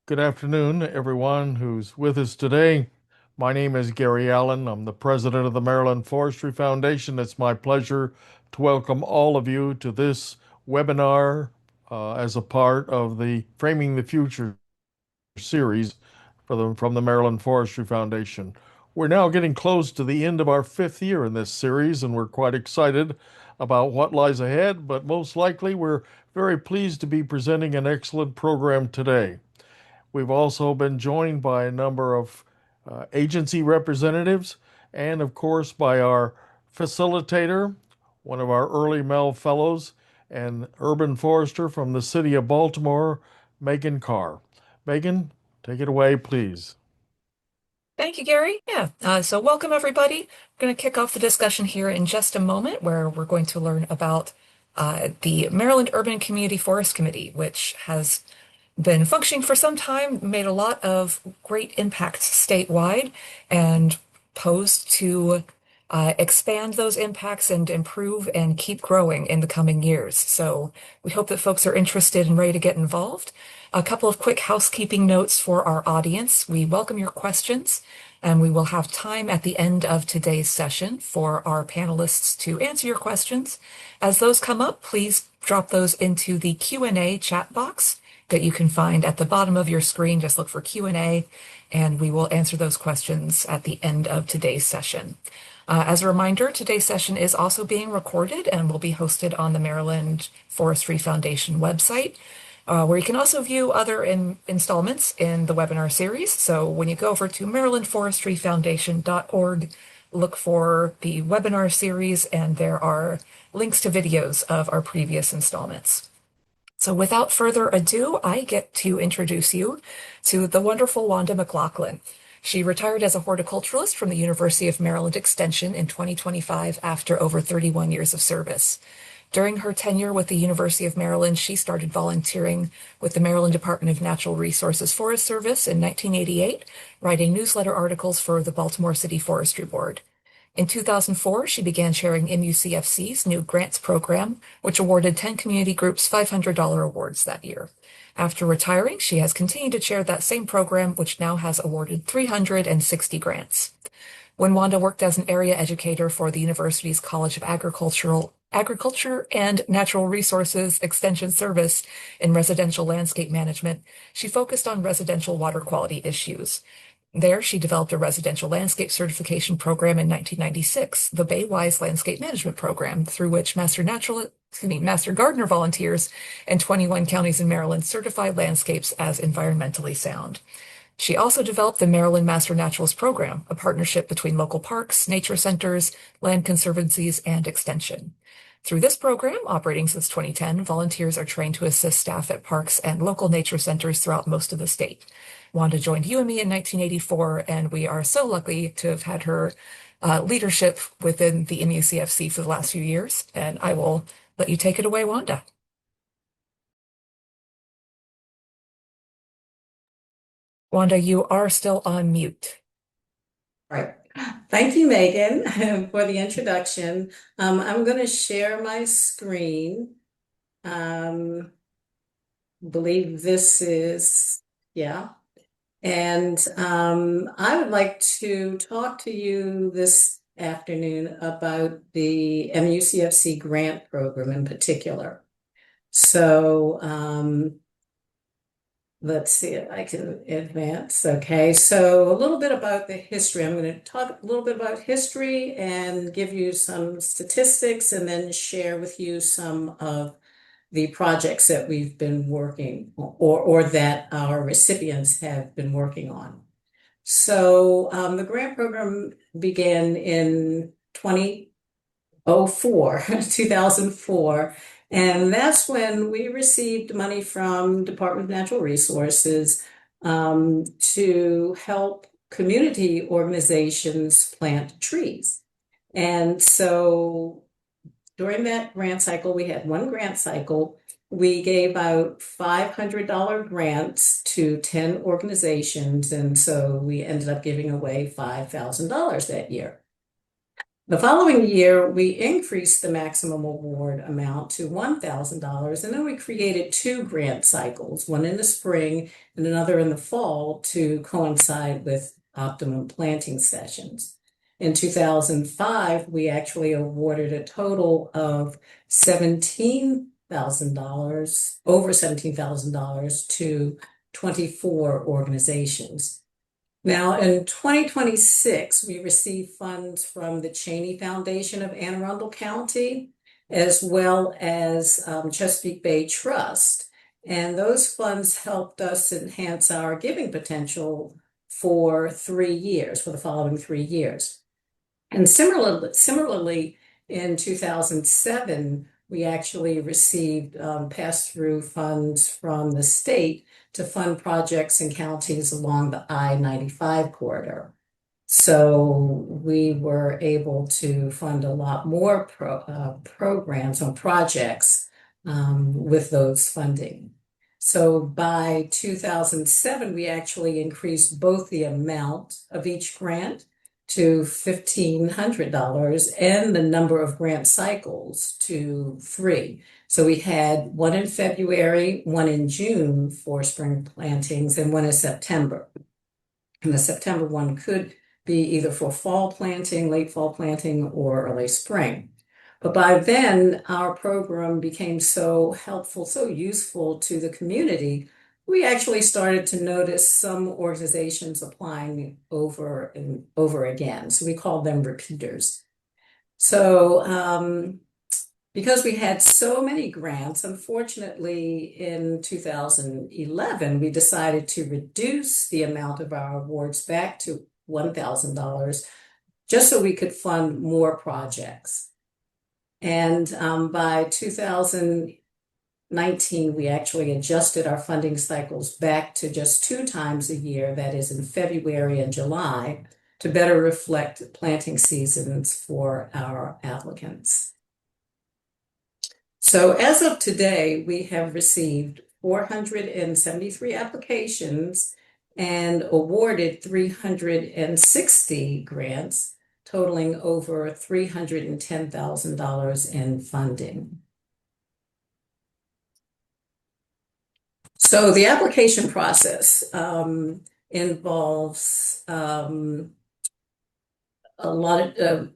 Good afternoon, everyone who's with us today. My name is Gary Allen. I'm the president of the Maryland Forestry Foundation. It's my pleasure to welcome all of you to this webinar as a part of the Framing the Future series from the Maryland Forestry Foundation. We're now getting close to the end of our fifth year in this series, and we're quite excited about what lies ahead, but most likely we're very pleased to be presenting an excellent program today. We've also been joined by a number of agency representatives and, of course, by our facilitator, one of our early Mel Fellows, and urban forester from the city of Baltimore, Megan Carr. Megan, take it away, please. Thank you, Gary. So welcome everybody. We're going to kick off the discussion here in just a moment where we're going to learn about the Maryland Urban and Community Forest Committee, which has been functioning for some time, made a lot of great impacts statewide, and posed to expand those impacts and improve and keep growing in the coming years. So we hope that folks are interested and ready to get involved. A couple of quick housekeeping notes for our audience. We welcome your questions, and we will have time at the end of today's session for our panelists to answer your questions. As those come up, please drop those into the Q&A chat box that you can find at the bottom of your screen. Just look for Q&A, and we will answer those questions at the end of today's session. As a reminder, today's session is also being recorded and will be hosted on the Maryland Forestry Foundation website, where you can also view other installments in the webinar series. So when you go over to marylandforestryfoundation.org, look for the webinar series, and there are links to videos of our previous installments. So without further ado, I get to introduce you to the wonderful Wanda McLaughlin. She retired as a horticulturalist from the University of Maryland Extension in 2025 after over 31 years of service. During her tenure with the University of Maryland, she started volunteering with the Maryland Department of Natural Resources Forest Service in 1988, writing newsletter articles for the Baltimore City Forestry Board. In 2004, she began chairing MUCFC's new grants program, which awarded 10 community groups $500 awards that year. After retiring, she has continued to chair that same program, which now has awarded 360 grants. When Wanda worked as an area educator for the university's College of Agriculture and Natural Resources Extension Service in residential landscape management, she focused on residential water quality issues. There, she developed a residential landscape certification program in 1996, the Baywise Landscape Management Program, through which Master Gardener volunteers in 21 counties in Maryland certify landscapes as environmentally sound. She also developed the Maryland Master Naturalist Program, a partnership between local parks, nature centers, land conservancies, and extension. Through this program, operating since 2010, volunteers are trained to assist staff at parks and local nature centers throughout most of the state. Wanda joined UME in 1984, and we are so lucky to have had her leadership within the MUCFC for the last few years. And I will let you take it away, Wanda. Wanda, you are still on mute. Right. Thank you, Megan, for the introduction. I'm going to share my screen. Believe this is, yeah. And I would like to talk to you this afternoon about the MUCFC grant program in particular. So let's see if I can advance. Okay, so a little bit about the history. I'm going to talk a little bit about history and give you some statistics, and then share with you some of the projects that we've been working or that our recipients have been working on. So the grant program began in 2004, and that's when we received money from Department of Natural Resources to help community organizations plant trees. And so during that grant cycle, we had one grant cycle. We gave out $500 grants to 10 organizations, and so we ended up giving away $5,000 that year. The following year, we increased the maximum award amount to $1,000, and then we created two grant cycles, one in the spring and another in the fall to coincide with optimum planting sessions. In 2005, we actually awarded a total of $17,000, over $17,000 to 24 organizations. Now, in 2026, we received funds from the Cheney Foundation of Anne Arundel County, as well as Chesapeake Bay Trust. And those funds helped us enhance our giving potential for 3 years, for the following 3 years. And similarly, in 2007, we actually received pass-through funds from the state to fund projects in counties along the I-95 corridor. So we were able to fund a lot more programs on projects with those funding. So by 2007, we actually increased both the amount of each grant to $1,500 and the number of grant cycles to 3. So we had one in February, one in June for spring plantings, and one in September. And the September one could be either for fall planting, late fall planting, or early spring. But by then, our program became so helpful, so useful to the community, we actually started to notice some organizations applying over and over again. So we called them repeaters. So because we had so many grants, unfortunately, in 2011, we decided to reduce the amount of our awards back to $1,000 just so we could fund more projects. And by 2019, we actually adjusted our funding cycles back to just 2 times a year, that is in February and July, to better reflect planting seasons for our applicants. So as of today, we have received 473 applications and awarded 360 grants, totaling over $310,000 in funding. So the application process involves a lot of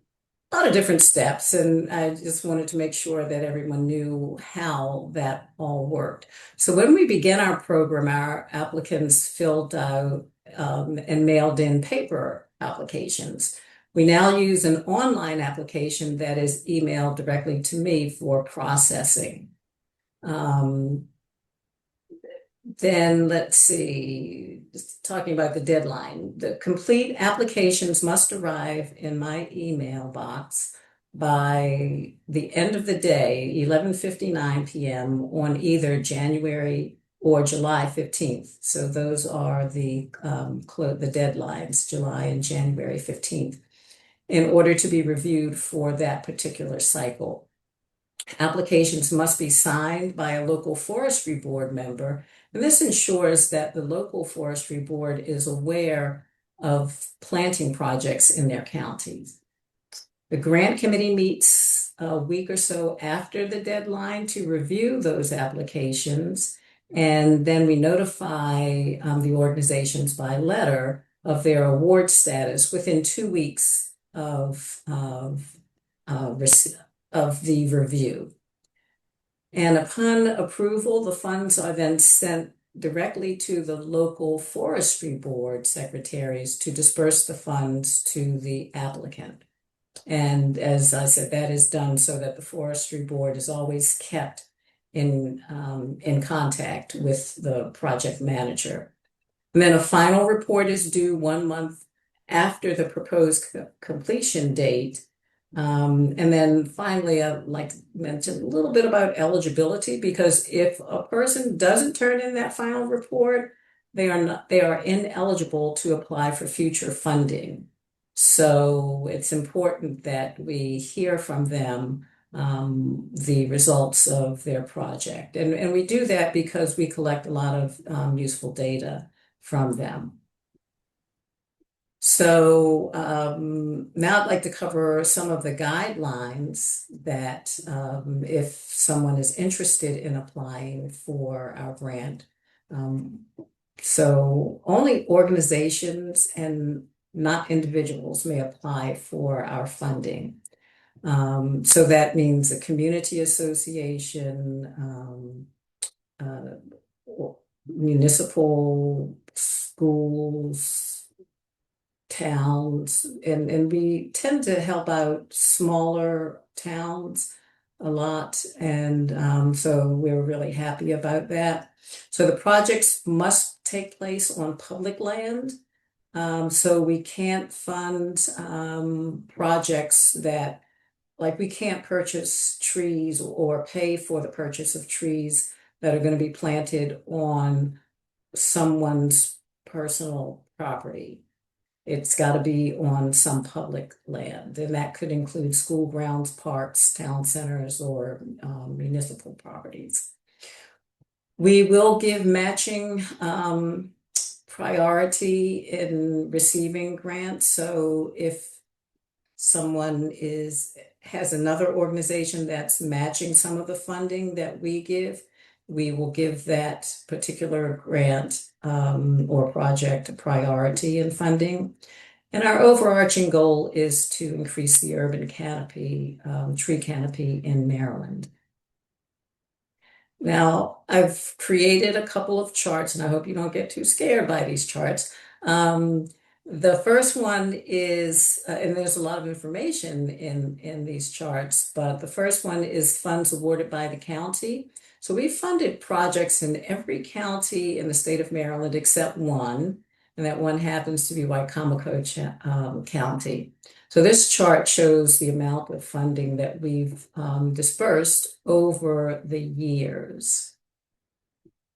different steps, and I just wanted to make sure that everyone knew how that all worked. So when we began our program, our applicants filled out and mailed in paper applications. We now use an online application that is emailed directly to me for processing. Then let's see, just talking about the deadline. The complete applications must arrive in my email box by the end of the day, 11:59 p.m. on either January or July 15th. So those are the deadlines, July and January 15th, in order to be reviewed for that particular cycle. Applications must be signed by a local forestry board member, and this ensures that the local forestry board is aware of planting projects in their counties. The grant committee meets a week or so after the deadline to review those applications, and then we notify the organizations by letter of their award status within 2 weeks of the review. And upon approval, the funds are then sent directly to the local forestry board secretaries to disperse the funds to the applicant. And as I said, that is done so that the forestry board is always kept in contact with the project manager. And then a final report is due 1 month after the proposed completion date. And then finally, I'd like to mention a little bit about eligibility, because if a person doesn't turn in that final report, they are ineligible to apply for future funding. So it's important that we hear from them the results of their project. And we do that because we collect a lot of useful data from them. So now I'd like to cover some of the guidelines that if someone is interested in applying for our grant. So only organizations and not individuals may apply for our funding. So that means a community association, municipal schools, towns, and we tend to help out smaller towns a lot. And so we're really happy about that. So the projects must take place on public land. So we can't fund projects that, like, we can't purchase trees or pay for the purchase of trees that are going to be planted on someone's personal property. It's got to be on some public land, and that could include school grounds, parks, town centers, or municipal properties. We will give matching priority in receiving grants. So if someone has another organization that's matching some of the funding that we give, we will give that particular grant or project a priority in funding. And our overarching goal is to increase the urban canopy, tree canopy in Maryland. Now, I've created a couple of charts, and I hope you don't get too scared by these charts. The first one is, and there's a lot of information in these charts, but the first one is funds awarded by the county. So we funded projects in every county in the state of Maryland except one, and that one happens to be Wicomico County. So this chart shows the amount of funding that we've dispersed over the years.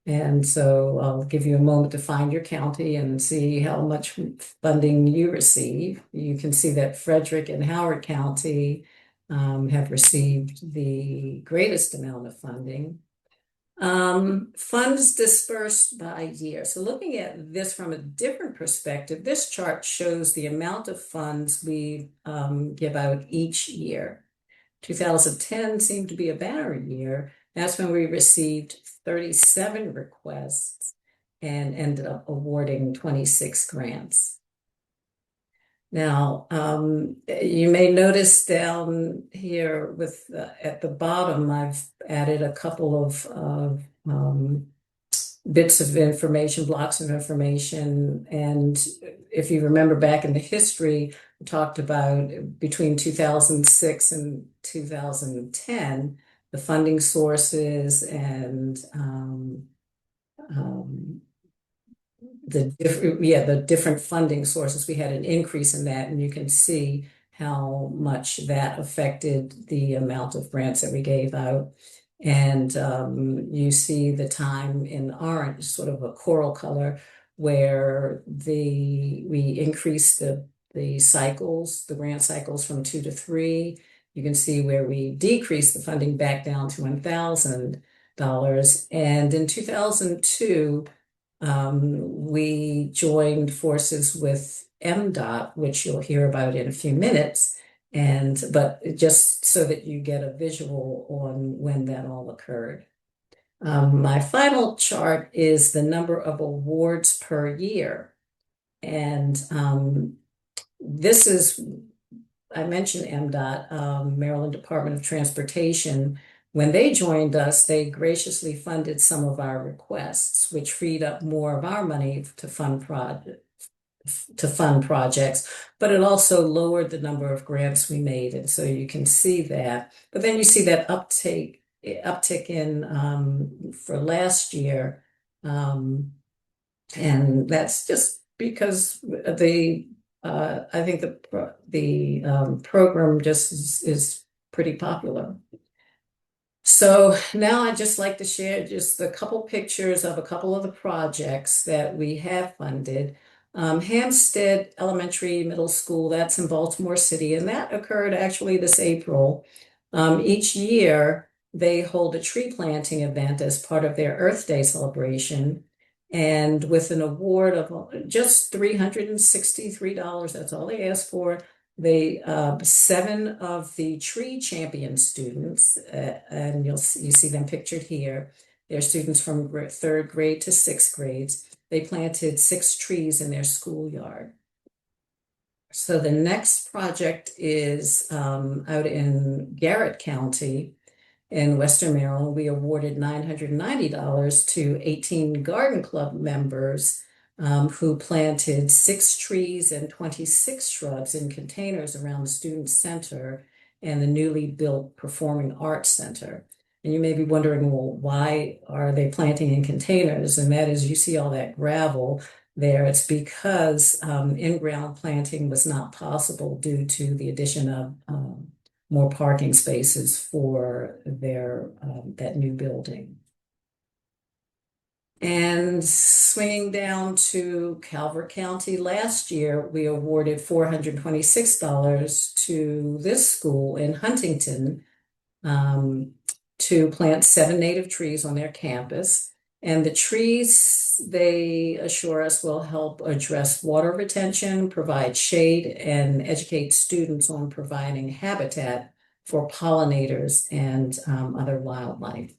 And so I'll give you a moment to find your county and see how much funding you receive. You can see that Frederick and Howard County have received the greatest amount of funding. Funds dispersed by year. So looking at this from a different perspective, this chart shows the amount of funds we give out each year. 2010 seemed to be a banner year. That's when we received 37 requests and ended up awarding 26 grants. Now, you may notice down here with at the bottom, I've added a couple of bits of information, blocks of information. And if you remember back in the history, we talked about between 2006 and 2010, the funding sources and the different funding sources. We had an increase in that, and you can see how much that affected the amount of grants that we gave out. And you see the time in orange, sort of a coral color, where we increased the cycles, the grant cycles from 2 to 3. You can see where we decreased the funding back down to $1,000. And in 2002, we joined forces with MDOT, which you'll hear about in a few minutes, but just so that you get a visual on when that all occurred. My final chart is the number of awards per year. And this is, I mentioned MDOT, Maryland Department of Transportation. When they joined us, they graciously funded some of our requests, which freed up more of our money to fund projects, but it also lowered the number of grants we made. And so you can see that. But then you see that uptick in for last year. And that's just because I think the program just is pretty popular. So now I'd just like to share just a couple pictures of a couple of the projects that we have funded. Hampstead Elementary Middle School, that's in Baltimore City, and that occurred actually this April. Each year, they hold a tree planting event as part of their Earth Day celebration. And with an award of just $363, that's all they asked for. They 7 of the tree champion students, and you see them pictured here. They're students from 3rd grade to 6th grades. They planted 6 trees in their schoolyard. So the next project is out in Garrett County in Western Maryland. We awarded $990 to 18 Garden Club members who planted 6 trees and 26 shrubs in containers around the Student Center and the newly built Performing Arts Center. And you may be wondering, well, why are they planting in containers? And that is, you see all that gravel there. It's because in-ground planting was not possible due to the addition of more parking spaces for their that new building. And swinging down to Calvert County, last year we awarded $426 to this school in Huntington to plant 7 native trees on their campus. And the trees, they assure us, will help address water retention, provide shade, and educate students on providing habitat for pollinators and other wildlife.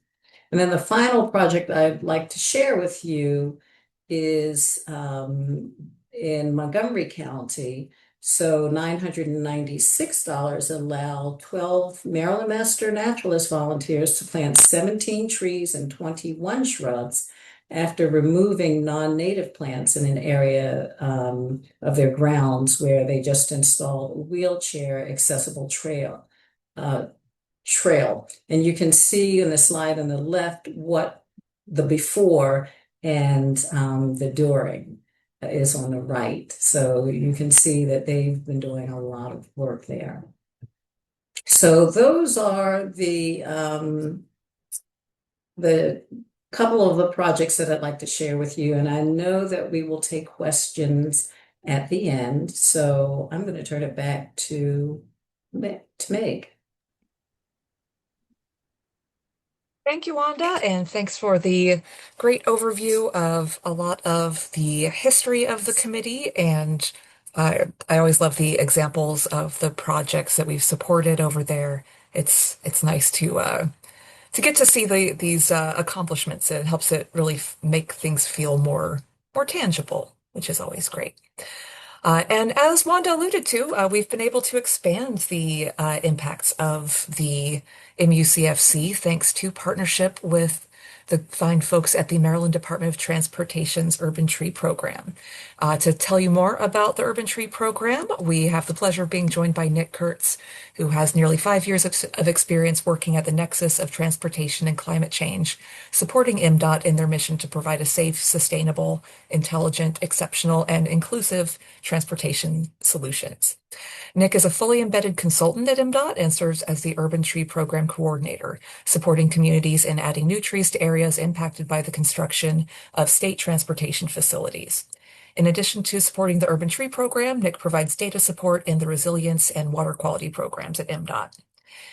And then the final project I'd like to share with you is in Montgomery County. So $996 allow 12 Maryland Master Naturalist volunteers to plant 17 trees and 21 shrubs after removing non-native plants in an area of their grounds where they just installed a wheelchair accessible trail. And you can see in the slide on the left what the before and the during is on the right. So you can see that they've been doing a lot of work there. So those are the couple of the projects that I'd like to share with you. And I know that we will take questions at the end. So I'm going to turn it back to Meg. Thank you, Wanda, and thanks for the great overview of a lot of the history of the committee. And I always love the examples of the projects that we've supported over there. It's nice to get to see these accomplishments. It helps it really make things feel more tangible, which is always great. And as Wanda alluded to, we've been able to expand the impacts of the MUCFC thanks to partnership with the fine folks at the Maryland Department of Transportation's Urban Tree Program. To tell you more about the Urban Tree Program, we have the pleasure of being joined by Nick Kurtz, who has nearly 5 years of experience working at the nexus of transportation and climate change, supporting MDOT in their mission to provide a safe, sustainable, intelligent, exceptional, and inclusive transportation solutions. Nick is a fully embedded consultant at MDOT and serves as the Urban Tree Program Coordinator, supporting communities in adding new trees to areas impacted by the construction of state transportation facilities. In addition to supporting the Urban Tree Program, Nick provides data support in the resilience and water quality programs at MDOT.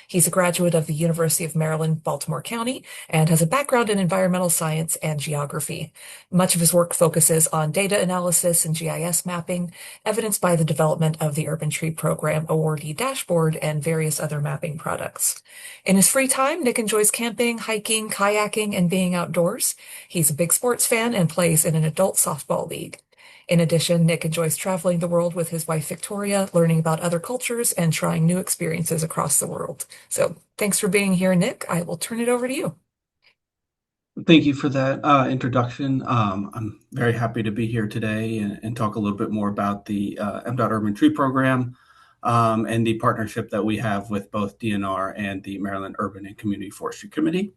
He's a graduate of the University of Maryland, Baltimore County, and has a background in environmental science and geography. Much of his work focuses on data analysis and GIS mapping, evidenced by the development of the Urban Tree Program awardee dashboard and various other mapping products. In his free time, Nick enjoys camping, hiking, kayaking, and being outdoors. He's a big sports fan and plays in an adult softball league. In addition, Nick enjoys traveling the world with his wife, Victoria, learning about other cultures and trying new experiences across the world. So thanks for being here, Nick. I will turn it over to you. Thank you for that introduction. I'm very happy to be here today and talk a little bit more about the MDOT Urban Tree Program and the partnership that we have with both DNR and the Maryland Urban and Community Forestry Committee.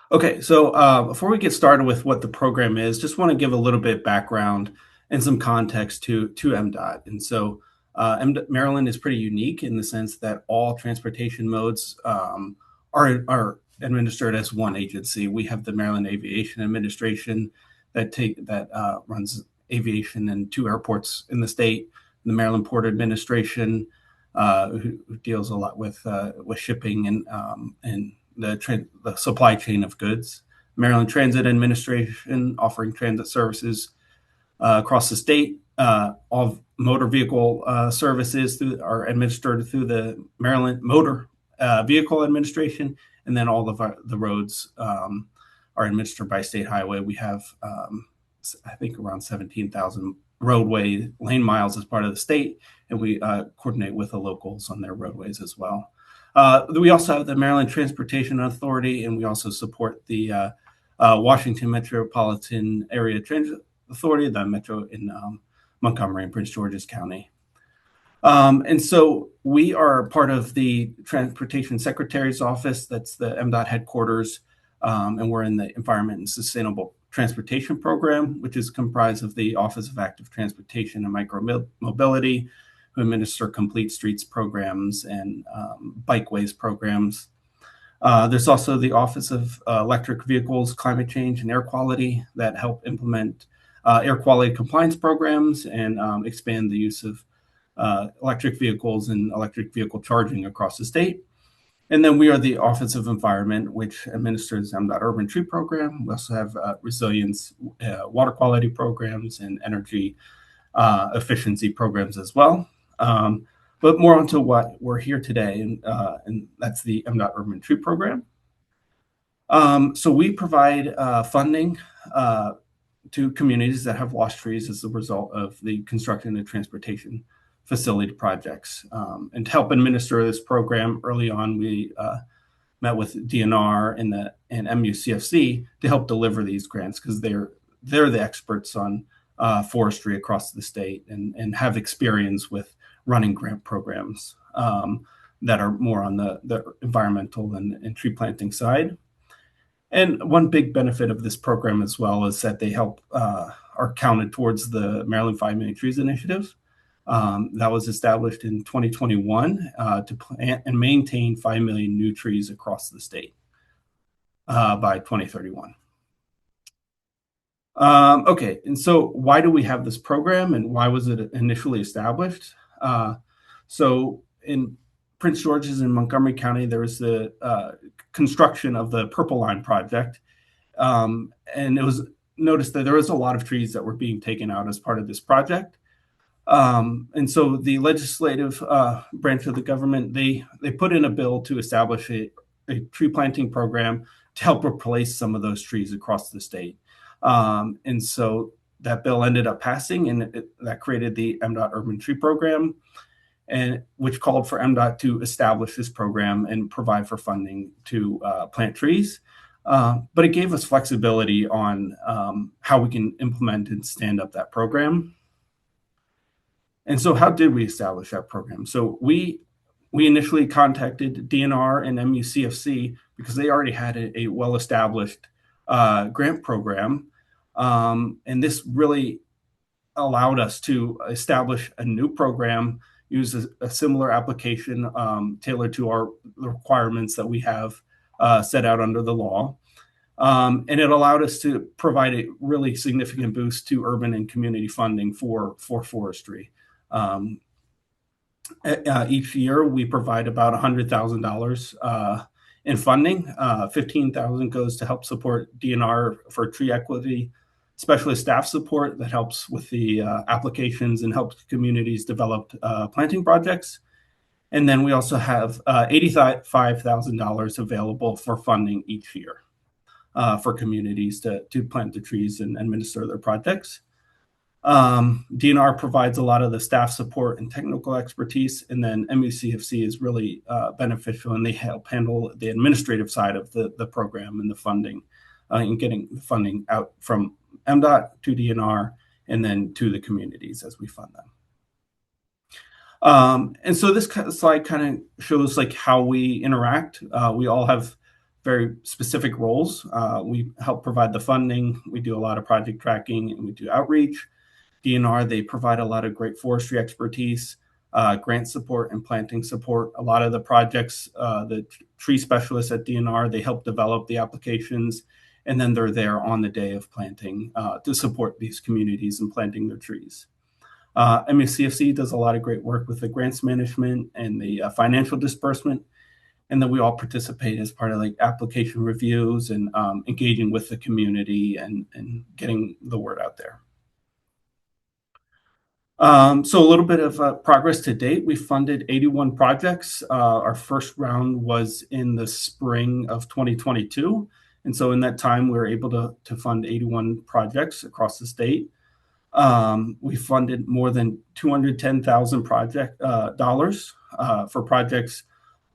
Okay, so before we get started with what the program is, just want to give a little bit of background and some context to MDOT. And so Maryland is pretty unique in the sense that all transportation modes are administered as one agency. We have the Maryland Aviation Administration that runs aviation in 2 airports in the state, the Maryland Port Administration, who deals a lot with shipping and the supply chain of goods. Maryland Transit Administration offering transit services across the state. All motor vehicle services are administered through the Maryland Motor Vehicle Administration, and then all of the roads are administered by State Highway. We have, I think, around 17,000 roadway lane miles as part of the state, and we coordinate with the locals on their roadways as well. We also have the Maryland Transportation Authority, and we also support the Washington Metropolitan Area Transit Authority, the Metro in Montgomery and Prince George's County. And so we are part of the Transportation Secretary's Office. That's the MDOT headquarters. And we're in the Environment and Sustainable Transportation Program, which is comprised of the Office of Active Transportation and Micromobility, who administer Complete Streets programs and bikeways programs. There's also the Office of Electric Vehicles, Climate Change, and Air Quality that help implement air quality compliance programs and expand the use of electric vehicles and electric vehicle charging across the state. And then we are the Office of Environment, which administers MDOT Urban Tree Program. We also have resilience water quality programs and energy efficiency programs as well. But more onto what we're here today, and that's the MDOT Urban Tree Program. So we provide funding to communities that have lost trees as a result of the construction and transportation facility projects. And to help administer this program early on, we met with DNR and MUCFC to help deliver these grants, because they're the experts on forestry across the state and have experience with running grant programs that are more on the environmental and tree planting side. And one big benefit of this program as well is that they help are counted towards the Maryland 5 Million Trees Initiative. That was established in 2021 to plant and maintain 5 million new trees across the state by 2031. Okay, and so why do we have this program, and why was it initially established? So in Prince George's and Montgomery County, there was the construction of the Purple Line project, and it was noticed that there was a lot of trees that were being taken out as part of this project. And so the legislative branch of the government, they put in a bill to establish a tree planting program to help replace some of those trees across the state. And so that bill ended up passing, and that created the MDOT Urban Tree Program, and which called for MDOT to establish this program and provide for funding to plant trees. But it gave us flexibility on how we can implement and stand up that program. And so how did we establish that program? So we initially contacted DNR and MUCFC because they already had a well-established grant program. And this really allowed us to establish a new program, use a similar application tailored to the requirements that we have set out under the law. And it allowed us to provide a really significant boost to urban and community funding for forestry. Each year, we provide about $100,000 in funding. $15,000 goes to help support DNR for tree equity, specialist staff support that helps with the applications and helps communities develop planting projects. And then we also have $85,000 available for funding each year for communities to plant the trees and administer their projects. DNR provides a lot of the staff support and technical expertise, and then MUCFC is really beneficial, and they help handle the administrative side of the program and the funding, and getting the funding out from MDOT to DNR and then to the communities as we fund them. And so this slide kind of shows like how we interact. We all have very specific roles. We help provide the funding. We do a lot of project tracking, and we do outreach. DNR, they provide a lot of great forestry expertise, grant support, and planting support. A lot of the projects, the tree specialists at DNR, they help develop the applications, and then they're there on the day of planting to support these communities and planting their trees. MUCFC does a lot of great work with the grants management and the financial disbursement. And then we all participate as part of like application reviews and engaging with the community and getting the word out there. So a little bit of progress to date. We funded 81 projects. Our first round was in the spring of 2022. And so in that time, we were able to fund 81 projects across the state. We funded more than $210,000 dollars for projects.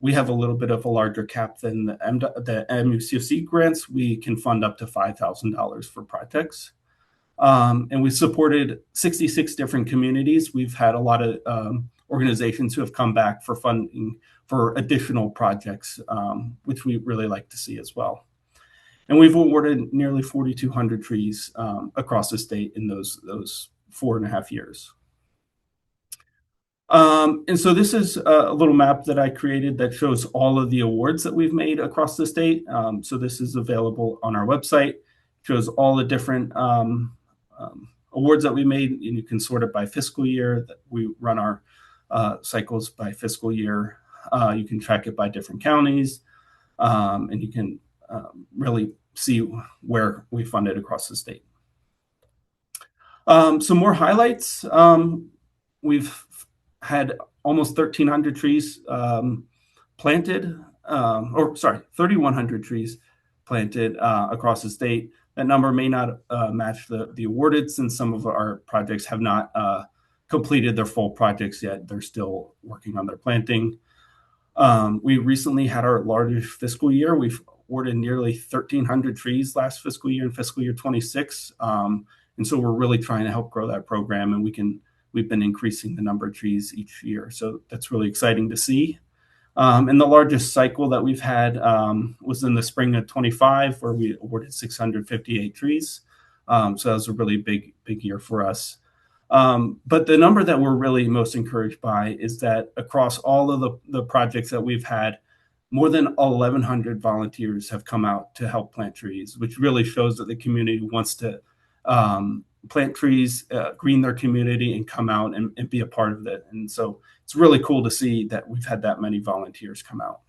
We have a little bit of a larger cap than the MUCFC grants. We can fund up to $5,000 for projects. And we supported 66 different communities. We've had a lot of organizations who have come back for funding for additional projects, which we really like to see as well. And we've awarded nearly 4,200 trees across the state in those 4.5 years. And so this is a little map that I created that shows all of the awards that we've made across the state. So this is available on our website. It shows all the different awards that we made, and you can sort it by fiscal year. That we run our cycles by fiscal year. You can track it by different counties, and you can really see where we funded across the state. Some more highlights. We've had almost 1,300 trees planted, 3,100 trees planted across the state. That number may not match the awarded, since some of our projects have not completed their full projects yet. They're still working on their planting. We recently had our largest fiscal year. We've awarded nearly 1,300 trees last fiscal year in fiscal year 26. And so we're really trying to help grow that program, and we've been increasing the number of trees each year. So that's really exciting to see. And the largest cycle that we've had was in the spring of 25, where we awarded 658 trees. So that was a really big year for us. But the number that we're really most encouraged by is that across all of the projects that we've had, more than 1,100 volunteers have come out to help plant trees, which really shows that the community wants to plant trees, green their community, and come out and be a part of it. And so it's really cool to see that we've had that many volunteers come out.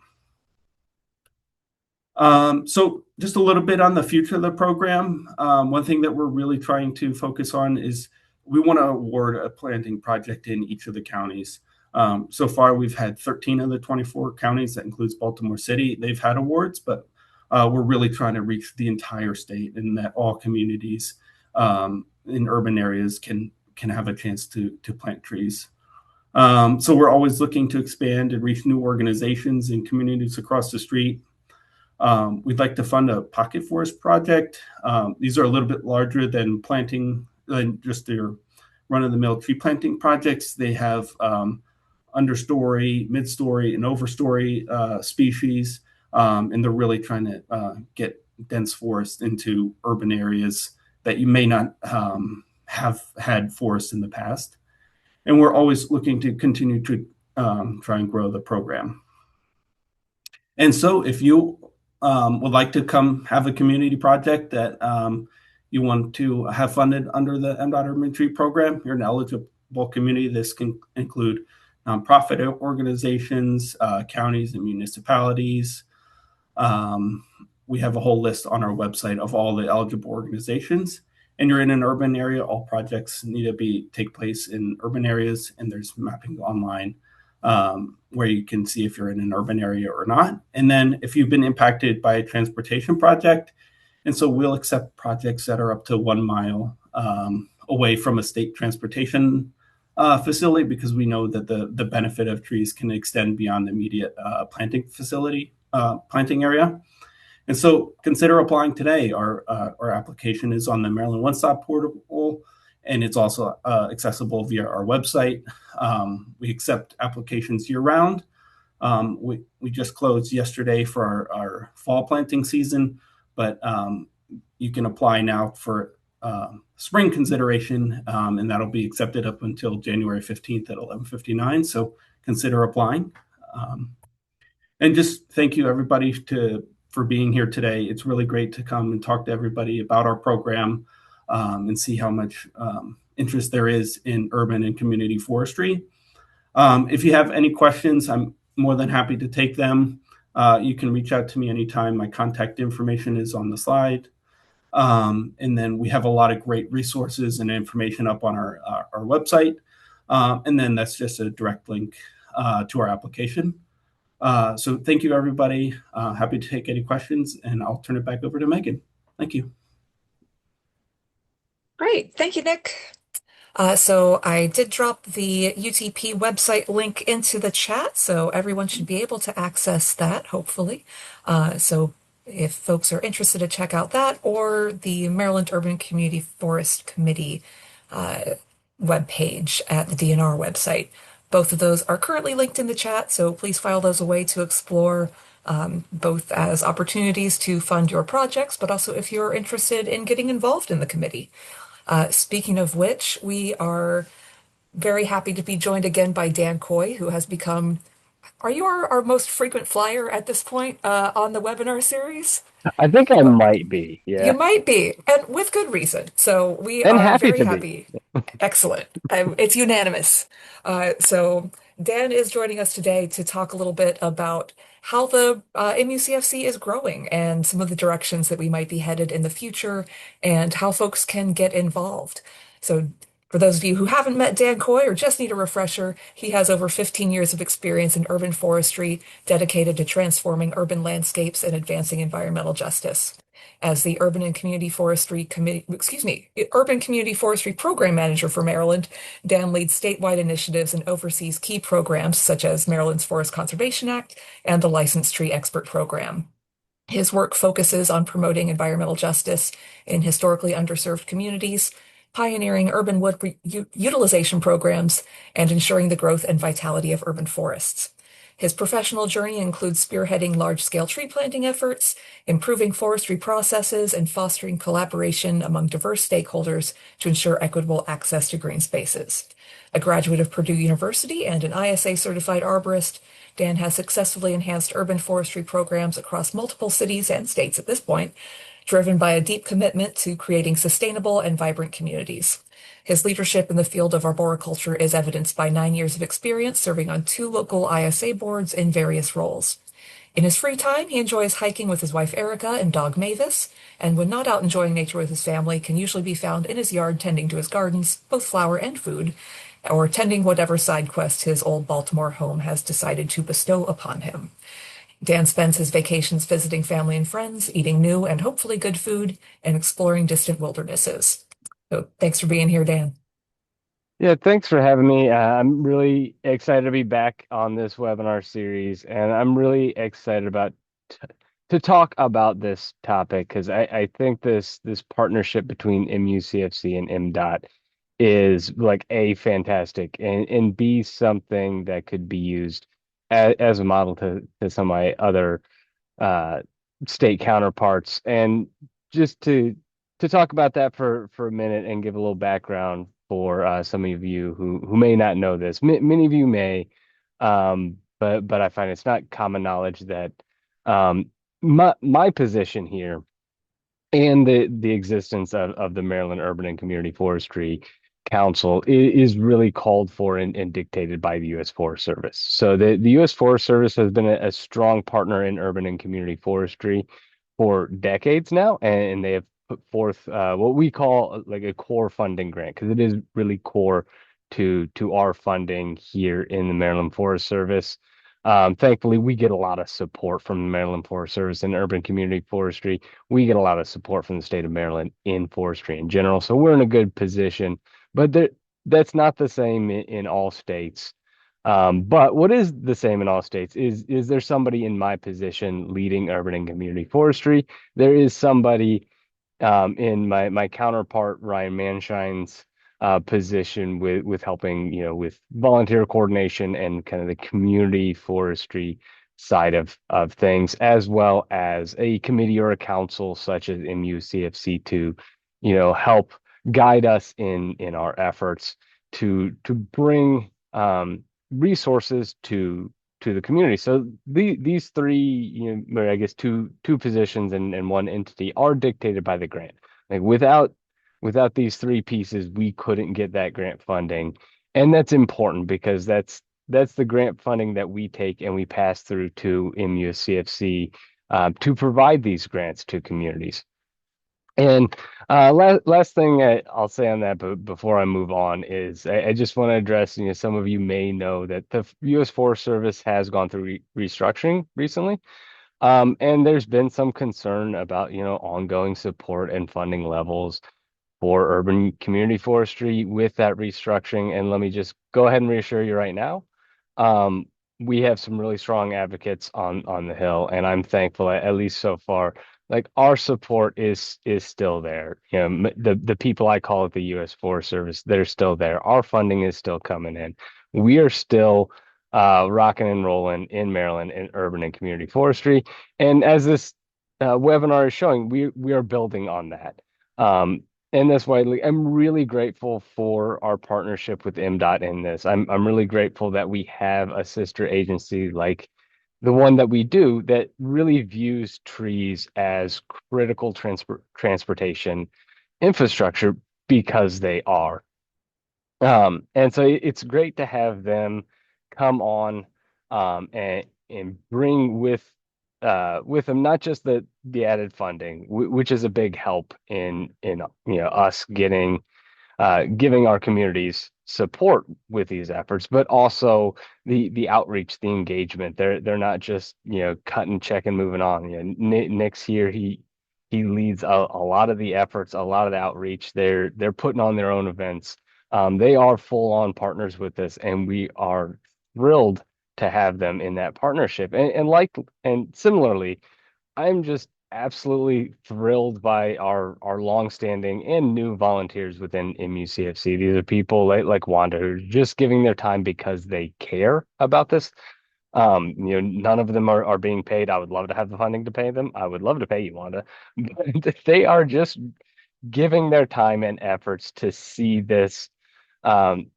So just a little bit on the future of the program. One thing that we're really trying to focus on is we want to award a planting project in each of the counties. So far, we've had 13 of the 24 counties. That includes Baltimore City. They've had awards, but we're really trying to reach the entire state, and that all communities in urban areas can have a chance to plant trees. So we're always looking to expand and reach new organizations and communities across the street. We'd like to fund a pocket forest project. These are a little bit larger than just their run-of-the-mill tree planting projects. They have understory, mid-story, and overstory species, and they're really trying to get dense forest into urban areas that you may not have had forests in the past. And we're always looking to continue to try and grow the program. And so if you would like to come have a community project that you want to have funded under the MDOT Urban Tree Program, you're an eligible community. This can include nonprofit organizations, counties and municipalities. We have a whole list on our website of all the eligible organizations. And you're in an urban area, all projects need to take place in urban areas, and there's mapping online where you can see if you're in an urban area or not. And then if you've been impacted by a transportation project, and so we'll accept projects that are up to 1 mile away from a state transportation facility, because we know that the benefit of trees can extend beyond the immediate planting area. And so consider applying today. Our application is on the Maryland One Stop portal, and it's also accessible via our website. We accept applications year round. We just closed yesterday for our fall planting season, but you can apply now for spring consideration, and that'll be accepted up until January 15th at 11:59. So consider applying. And just thank you, everybody, for being here today. It's really great to come and talk to everybody about our program and see how much interest there is in urban and community forestry. If you have any questions, I'm more than happy to take them. You can reach out to me anytime. My contact information is on the slide. And then we have a lot of great resources and information up on our website. And then that's just a direct link to our application. So thank you, everybody. Happy to take any questions, and I'll turn it back over to Megan. Thank you. Great. Thank you, Nick. So I did drop the UTP website link into the chat, so everyone should be able to access that, hopefully. So if folks are interested to check out that or the Maryland Urban Community Forest Committee webpage at the DNR website, both of those are currently linked in the chat, so please file those away to explore both as opportunities to fund your projects, but also if you're interested in getting involved in the committee. Speaking of which, we are very happy to be joined again by Dan Coy, who has become, are you our most frequent flyer at this point on the webinar series? I think I might be, You yeah, might be, and with good reason. So we and are happy very to be. happy. Excellent. It's unanimous. So Dan is joining us today to talk a little bit about how the MUCFC is growing and some of the directions that we might be headed in the future and how folks can get involved. So for those of you who haven't met Dan Coy or just need a refresher, he has over 15 years of experience in urban forestry dedicated to transforming urban landscapes and advancing environmental justice. As the Urban and Community Forestry Urban Community Forestry Program Manager for Maryland, Dan leads statewide initiatives and oversees key programs such as Maryland's Forest Conservation Act and the Licensed Tree Expert Program. His work focuses on promoting environmental justice in historically underserved communities, pioneering urban wood utilization programs, and ensuring the growth and vitality of urban forests. His professional journey includes spearheading large-scale tree planting efforts, improving forestry processes, and fostering collaboration among diverse stakeholders to ensure equitable access to green spaces. A graduate of Purdue University and an ISA-certified arborist, Dan has successfully enhanced urban forestry programs across multiple cities and states at this point, driven by a deep commitment to creating sustainable and vibrant communities. His leadership in the field of arboriculture is evidenced by 9 years of experience serving on 2 local ISA boards in various roles. In his free time, he enjoys hiking with his wife Erica and dog Mavis, and when not out enjoying nature with his family, can usually be found in his yard tending to his gardens, both flower and food, or tending whatever side quest his old Baltimore home has decided to bestow upon him. Dan spends his vacations visiting family and friends, eating new and hopefully good food, and exploring distant wildernesses. So thanks for being here, Dan. Yeah, thanks for having me. I'm really excited to be back on this webinar series, and I'm really excited about to talk about this topic because I think this partnership between MUCFC and MDOT is like A, fantastic, and B, something that could be used as a model to some of my other state counterparts. And just to talk about that for a minute and give a little background for some of you who may not know this. Many of you may, but I find it's not common knowledge that my position here and the existence of the Maryland Urban and Community Forestry Council is really called for and dictated by the U.S. Forest Service. So the U.S. Forest Service has been a strong partner in urban and community forestry for decades now, and they have put forth what we call like a core funding grant because it is really core to our funding here in the Maryland Forest Service. Thankfully, we get a lot of support from the Maryland Forest Service and urban community forestry. We get a lot of support from the state of Maryland in forestry in general. So we're in a good position, but that's not the same in all states. But what is the same in all states is there somebody in my position leading urban and community forestry? There is somebody in my counterpart Ryan Manshine's position with helping with volunteer coordination and kind of the community forestry side of things, as well as a committee or a council such as MUCFC to help guide us in our efforts to bring resources to the community. So these three, I guess two positions and one entity are dictated by the grant. Like without Without these three pieces, we couldn't get that grant funding. And that's important because that's the grant funding that we take and we pass through to MUSCFC to provide these grants to communities. And last thing I'll say on that, but before I move on, is I just want to address, some of you may know that the U.S. Forest Service has gone through restructuring recently. And there's been some concern about, ongoing support and funding levels for urban community forestry with that restructuring. And let me just go ahead and reassure you right now. Um, we have some really strong advocates on the Hill, and I'm thankful, at least so far. Like our support is still there. The people I call it the U.S. Forest Service, they're still there. Our funding is still coming in. We are still rocking and rolling in Maryland in urban and community forestry. And as this webinar is showing, we are building on that. And that's why I'm really grateful for our partnership with MDOT in this. I'm really grateful that we have a sister agency like the one that we do that really views trees as critical transportation infrastructure because they are. And so it's great to have them come on and bring with them not just the added funding, which is a big help in us giving our communities support with these efforts, but also the outreach, the engagement. They're not just cut and check and moving on. Nick's here. He leads a lot of the efforts, a lot of the outreach. They're putting on their own events. They are full on partners with us, and we are thrilled to have them in that partnership. And similarly, I'm just absolutely thrilled by our longstanding and new volunteers within MUCFC. These are people like Wanda who are just giving their time because they care about this. None of them are being paid. I would love to have the funding to pay them. I would love to pay you, Wanda. But they are just giving their time and efforts to see um,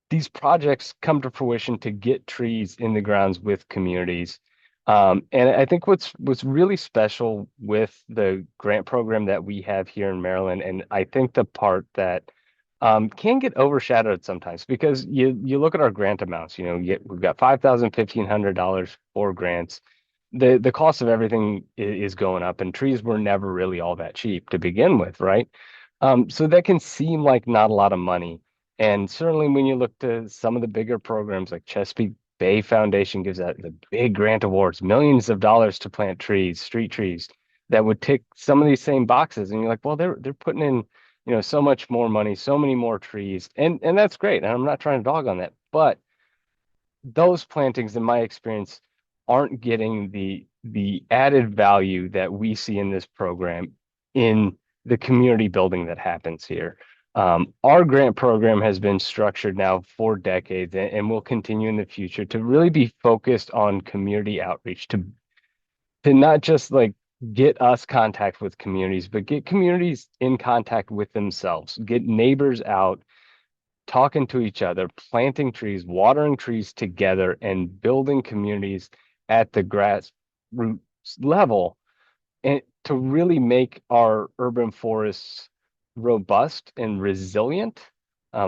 these projects come to fruition to get trees in the grounds with communities. And I think what's really special with the grant program that we have here in Maryland, and I think the part that can get overshadowed sometimes because you look at our grant amounts, we've got $5,000, $1,500 for grants. The cost of everything is going up, and trees were never really all that cheap to begin with, right? So that can seem like not a lot of money. And certainly when you look to some of the bigger programs like Chesapeake Bay Foundation gives out the big grant awards, millions of dollars to plant trees, street trees that would tick some of these same boxes. And you're like, well, they're putting in, so much more money, so many more trees. And that's great. And I'm not trying to dog on that, but those plantings, in my experience, aren't getting the added value that we see in this program in the community building that happens here. Our grant program has been structured now for decades and will continue in the future to really be focused on community outreach, to not just like get us contact with communities, but get communities in contact with themselves, get neighbors out talking to each other, planting trees, watering trees together, and building communities at the grassroots level, and to really make our urban forests robust and resilient.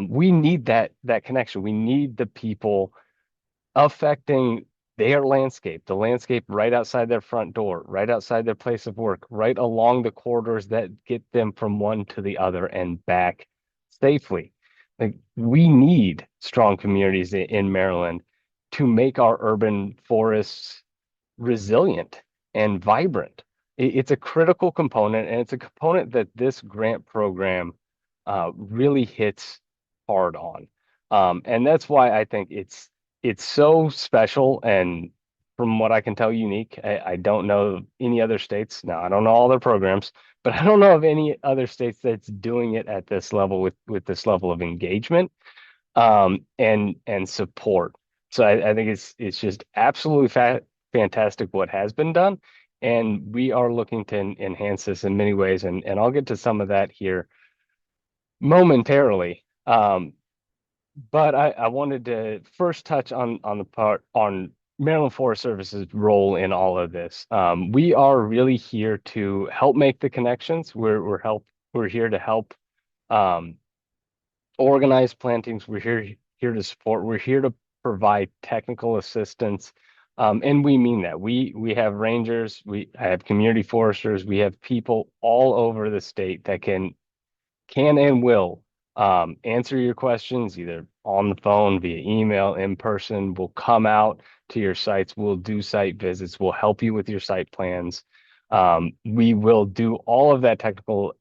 We need that connection. We need the people affecting their landscape, the landscape right outside their front door, right outside their place of work, right along the corridors that get them from one to the other and back safely. Like we need strong communities in Maryland to make our urban forests resilient and vibrant. It's a critical component, and it's a component that this grant program really hits hard on. And that's why I think it's so special, and from what I can tell, unique. I don't know any other states. Now, I don't know all their programs, but I don't know of any other states that's doing it at this level with this level of engagement and support. So I think it's just absolutely fantastic what has been done, and we are looking to enhance this in many ways, and I'll get to some of that here momentarily. But I wanted to first touch on the part on Maryland Forest Service's role in all of this. We are really here to help make the connections. We're here to help um, organize plantings. We're here to support. We're here to provide technical assistance. And we mean that. We have rangers, I have community foresters, we have people all over the state that can and will answer your questions either on the phone, via email, in person. We'll come out to your sites. We'll do site visits. We'll help you with your site plans. We will do all of that technical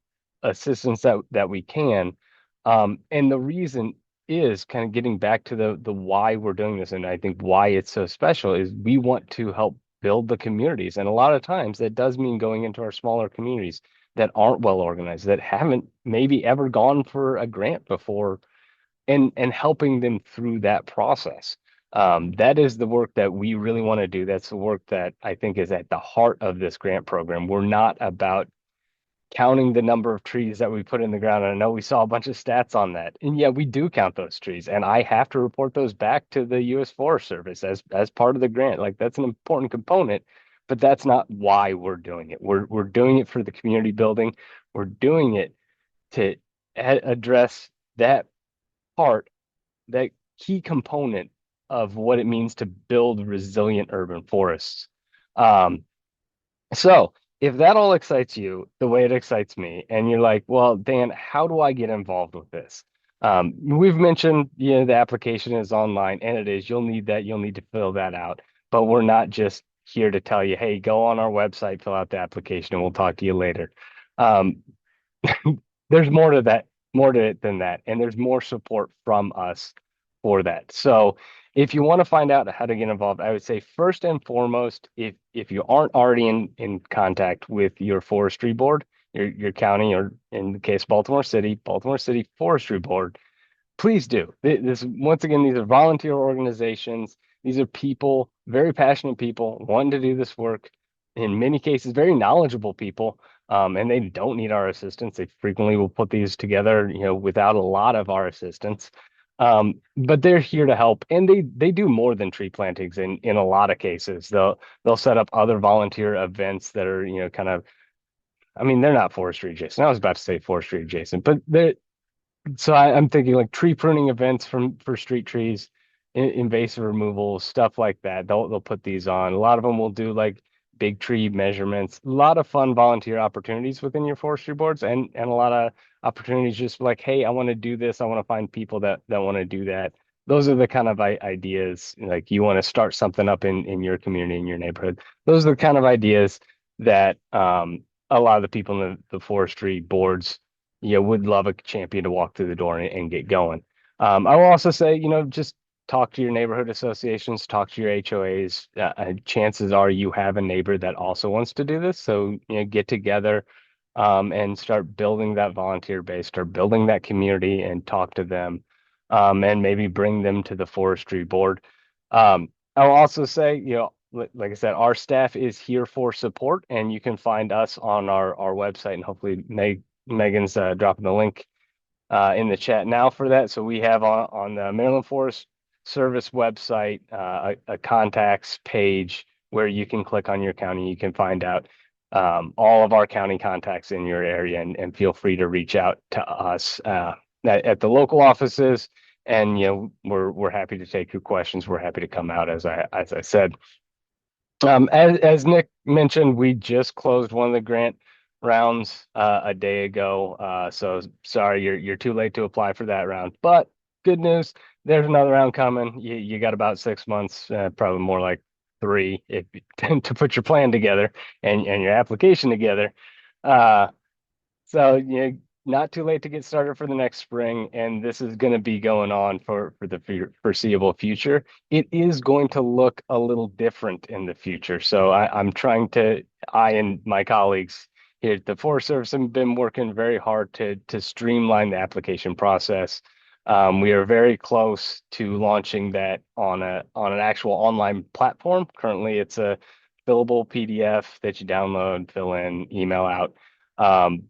assistance that we can. And the reason is kind of getting back to the why we're doing this, and I think why it's so special is we want to help build the communities. And a lot of times that does mean going into our smaller communities that aren't well organized, that haven't maybe ever gone for a grant before, and helping them through that process. That is the work that we really want to do. That's the work that I think is at the heart of this grant program. We're not about counting the number of trees that we put in the ground. And I know we saw a bunch of stats on that. And yeah, we do count those trees. And I have to report those back to the US Forest Service as part of the grant. Like that's an important component, but that's not why we're doing it. We're doing it for the community building. We're doing it to address that part, that key component of what it means to build resilient urban forests. Um, so if that all excites you the way it excites me, and you're like, well, Dan, how do I get involved with this? We've mentioned, the application is online, and it is. You'll need that. You'll need to fill that out. But we're not just here to tell you, hey, go on our website, fill out the application, and we'll talk to you later. Um, there's more to that, more to it than that, and there's more support from us for that. So if you want to find out how to get involved, I would say first and foremost, if you aren't already in contact with your forestry board, your county, or in the case Baltimore City Forestry Board, please do. This once again, these are volunteer organizations. These are people, very passionate people, wanting to do this work. In many cases, very knowledgeable people, and they don't need our assistance. They frequently will put these together, without a lot of our assistance. But they're here to help, and they do more than tree plantings. In a lot of cases, they'll set up other volunteer events that are, kind of. I mean, they're not forestry adjacent. I was about to say forestry adjacent, but they're so I'm thinking like tree pruning events for street trees, invasive removal, stuff like that. They'll put these on. A lot of them will do like big tree measurements. A lot of fun volunteer opportunities within your forestry boards, and a lot of opportunities just like, hey, I want to do this. I want to find people that want to do that. Those are the kind of ideas, like you want to start something up in your community, in your neighborhood. Those are the kind of ideas that a lot of the people in the forestry boards would love a champion to walk through the door and get going. I will also say, just talk to your neighborhood associations, talk to your HOAs. Chances are you have a neighbor that also wants to do this. So, get together and start building that volunteer base, start building that community, and talk to them, and maybe bring them to the forestry board. I'll also say, like I said, our staff is here for support, and you can find us on our website, and hopefully Megan's dropping the link in the chat now for that. So we have on the Maryland Forest Service website a contacts page where you can click on your county. You can find out all of our county contacts in your area, and feel free to reach out to us at the local offices. And we're happy to take your questions. We're happy to come out, as I said. As Nick mentioned, we just closed one of the grant rounds a day ago. So sorry, you're too late to apply for that round. But good news, there's another round coming. You got about 6 months, probably more like 3, if to put your plan together and your application together. So not too late to get started for the next spring, and this is going to be going on for the foreseeable future. It is going to look a little different in the future. So I and my colleagues here at the Forest Service have been working very hard to streamline the application process. We are very close to launching that on an actual online platform. Currently, it's a fillable PDF that you download, fill in, email out.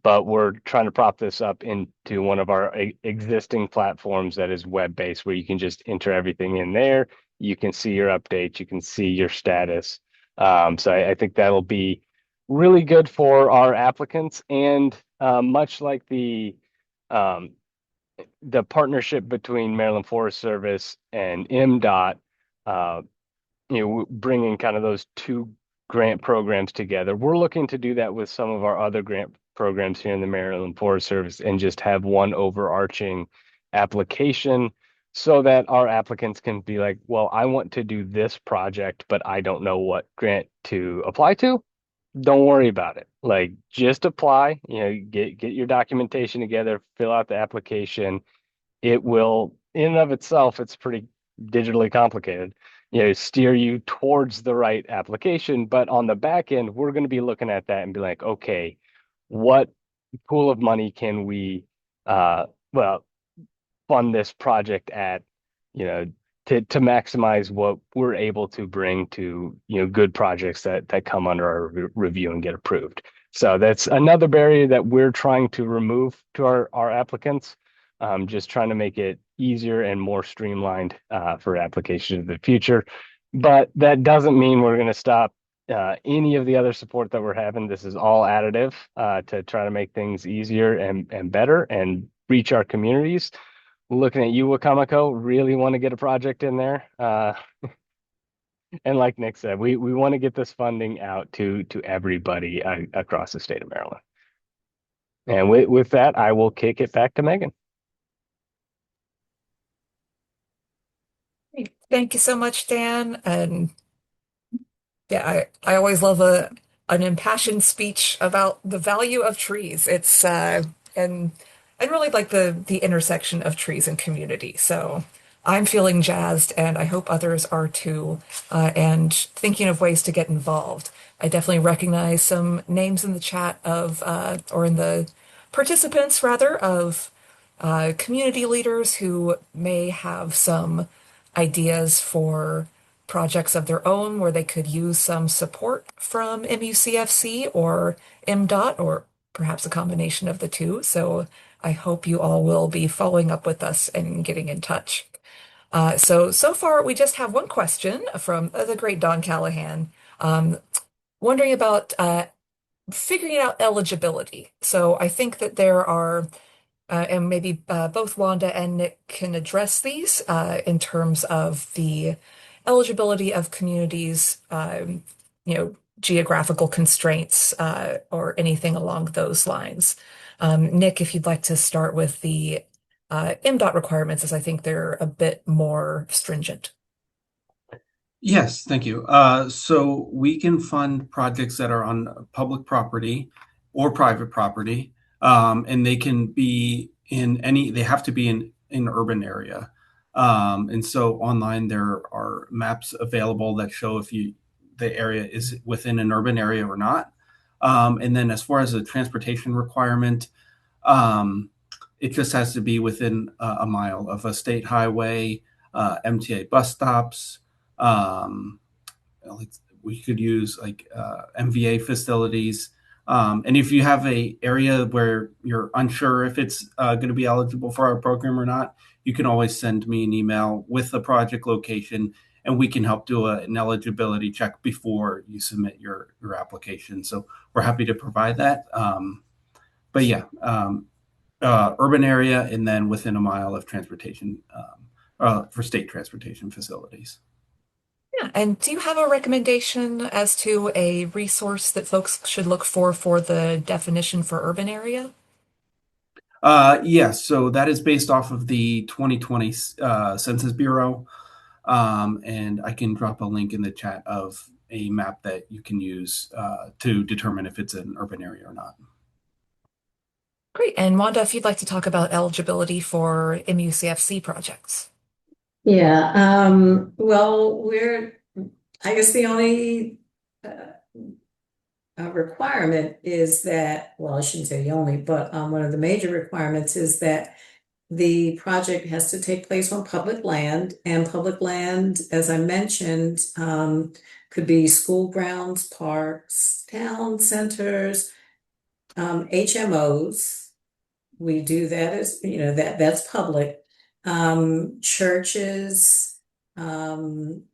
But we're trying to prop this up into one of our existing platforms that is web-based, where you can just enter everything in there. You can see your updates, you can see your status. So I think that'll be really good for our applicants, and much like um, the partnership between Maryland Forest Service and MDOT, uh, bringing kind of those two grant programs together. We're looking to do that with some of our other grant programs here in the Maryland Forest Service and just have one overarching application so that our applicants can be like, well, I want to do this project, but I don't know what grant to apply to. Don't worry about it. Like just apply, get your documentation together, fill out the application. It will, in and of itself, it's pretty digitally complicated, steer you towards the right application. But on the back end, we're going to be looking at that and be like, okay, what pool of money can we, well, fund this project at, you know, to maximize what we're able to bring to, good projects that come under our review and get approved. So that's another barrier that we're trying to remove to our applicants. Just trying to make it easier and more streamlined for application in the future. But that doesn't mean we're going to stop any of the other support that we're having. This is all additive to try to make things easier and better and reach our communities. Looking at you, Wacomico, really want to get a project in there. And like Nick said, we want to get this funding out to everybody across the state of Maryland. And with that, I will kick it back to Megan. Great. Thank you so much, Dan. And yeah, I always love an impassioned speech about the value of trees. It's and really like the intersection of trees and community. So I'm feeling jazzed, and I hope others are too, and thinking of ways to get involved. I definitely recognize some names in the chat of, or in the participants rather, of community leaders who may have some ideas for projects of their own where they could use some support from MUCFC or MDOT, or perhaps a combination of the two. So I hope you all will be following up with us and getting in touch. So far, we just have one question from the great Don Callahan, wondering about figuring out eligibility. So I think that there are and maybe both Wanda and Nick can address these in terms of the eligibility of communities, geographical constraints, or anything along those lines. Nick, if you'd like to start with the MDOT requirements, as I think they're a bit more stringent. Yes, thank you. So we can fund projects that are on public property or private property, and they can be they have to be in urban area. And so online there are maps available that show if the area is within an urban area or not. And then as far as the transportation requirement, it just has to be within a mile of a state highway, MTA bus stops. We could use like MVA facilities. And if you have a area where you're unsure if it's going to be eligible for our program or not, you can always send me an email with the project location, and we can help do an eligibility check before you submit your application. So we're happy to provide that. But yeah, urban area and then within a mile of transportation for state transportation facilities. Yeah, and do you have a recommendation as to a resource that folks should look for the definition for urban area? Yes, so that is based off of the 2020 Census Bureau. And I can drop a link in the chat of a map that you can use to determine if it's an urban area or not. Great. And Wanda, if you'd like to talk about eligibility for MUCFC projects. Yeah, well, I guess the only requirement is that, well, I shouldn't say the only, but one of the major requirements is that the project has to take place on public land, and public land, as I mentioned, could be school grounds, parks, town centers, HMOs. We do that as, that's public. Churches, anything.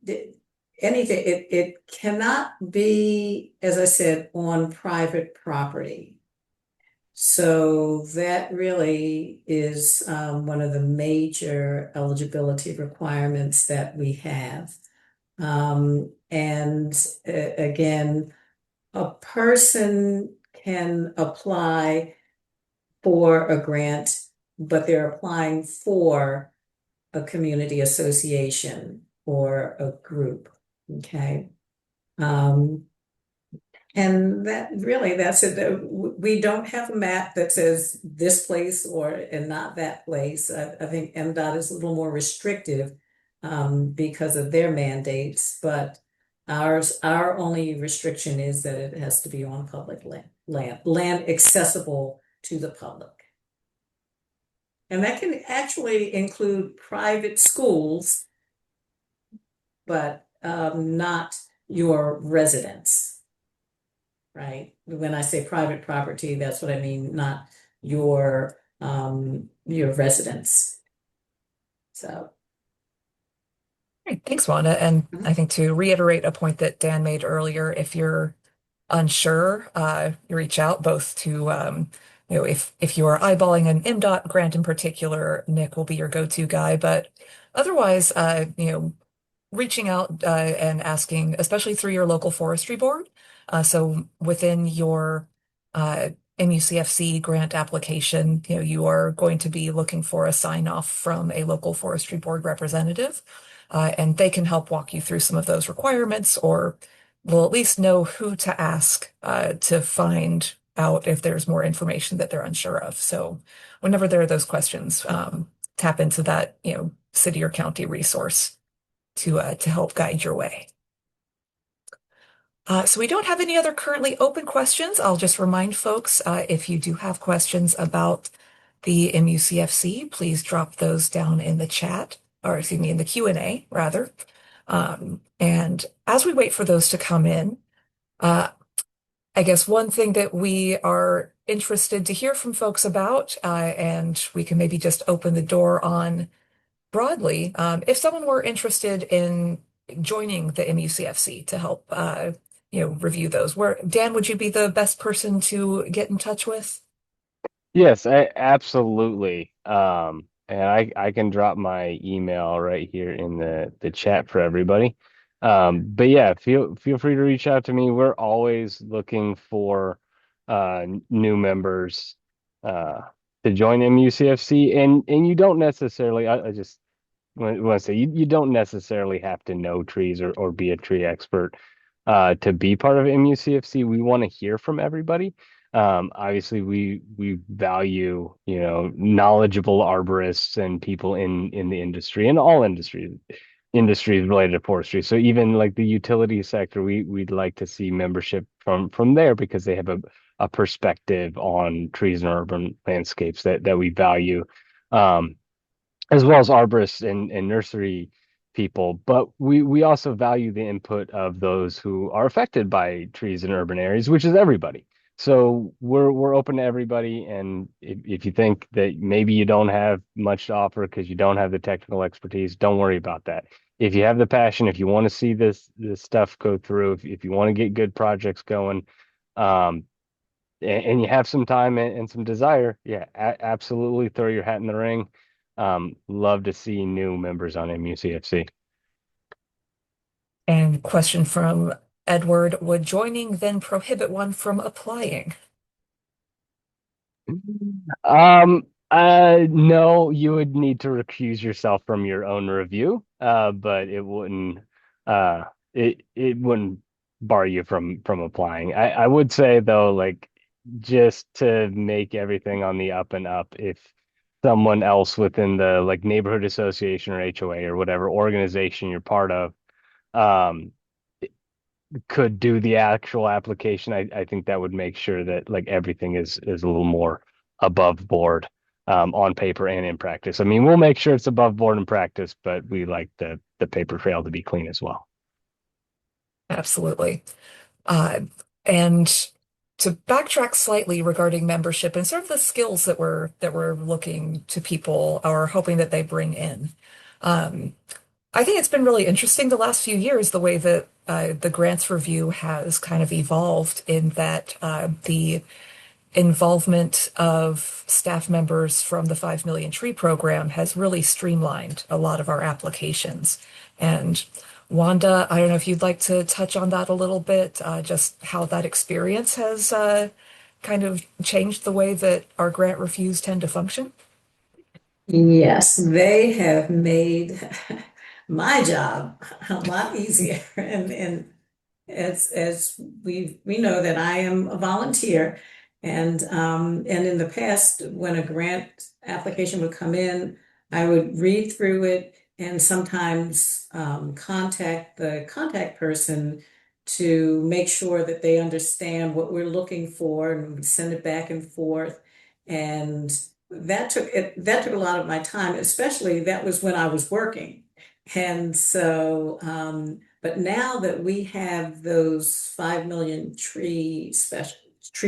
It cannot be, as I said, on private property. So that really is one of the major eligibility requirements that we have. And again, a person can apply for a grant, but they're applying for a community association or a group. Okay. And that's it. We don't have a map that says this place and not that place. I think MDOT is a little more restrictive because of their mandates, but our only restriction is that it has to be on public land accessible to the public. And that can actually include private schools, but not your residence, right? When I say private property, that's what I mean, not your residence. So. Great. Thanks, Wanda. And I think to reiterate a point that Dan made earlier, if you're unsure, you reach out both to, if you are eyeballing an MDOT grant in particular, Nick will be your go-to guy. But otherwise, reaching out and asking, especially through your local forestry board. So within your MUCFC grant application, you are going to be looking for a sign off from a local forestry board representative, and they can help walk you through some of those requirements, or will at least know who to ask to find out if there's more information that they're unsure of. So whenever there are those questions, tap into that, city or county resource to help guide your way. So we don't have any other currently open questions. I'll just remind folks, if you do have questions about the MUCFC, please drop those down in the chat, or excuse me, in the Q&A rather. And as we wait for those to come in, I guess one thing that we are interested to hear from folks about, and we can maybe just open the door on broadly, if someone were interested in joining the MUCFC to help, review those, Dan, would you be the best person to get in touch with? Yes, absolutely. And I can drop my email right here in the chat for everybody. But yeah, feel free to reach out to me. We're always looking for new members to join MUCFC, and you don't necessarily. I just want to say you don't necessarily have to know trees or be a tree expert to be part of MUCFC. We want to hear from everybody. Obviously, we value knowledgeable arborists and people in the industry, and all industries related to forestry. So even like the utility sector, we'd like to see membership from there, because they have a perspective on trees and urban landscapes that we value, as well as arborists and nursery people. But we also value the input of those who are affected by trees in urban areas, which is everybody. So we're open to everybody. And if you think that maybe you don't have much to offer because you don't have the technical expertise, don't worry about that. If you have the passion, if you want to see this stuff go through, if you want to get good projects going, and you have some time and some desire, yeah, absolutely throw your hat in the ring. Love to see new members on MUCFC. And question from Edward, would joining then prohibit one from applying? No, you would need to recuse yourself from your own review, but it wouldn't bar you from applying. I would say though, like, just to make everything on the up and up, if someone else within the like neighborhood association or HOA or whatever organization you're part of could do the actual application, I think that would make sure that like everything is a little more above board on paper and in practice. I mean, we'll make sure it's above board in practice, but we like the paper trail to be clean as well. Absolutely. And to backtrack slightly regarding membership and sort of the skills that we're looking to people or hoping that they bring in. I think it's been really interesting the last few years, the way that the grants review has kind of evolved, in that the involvement of staff members from the 5 Million Tree Program has really streamlined a lot of our applications. And Wanda, I don't know if you'd like to touch on that a little bit, just how that experience has kind of changed the way that our grant reviews tend to function. Yes, they have made my job a lot easier. And as we know that I am a volunteer, and in the past, when a grant application would come in, I would read through it and sometimes contact the contact person to make sure that they understand what we're looking for, and we'd send it back and forth. And that took a lot of my time, especially that was when I was working. And so but now that we have those 5 million tree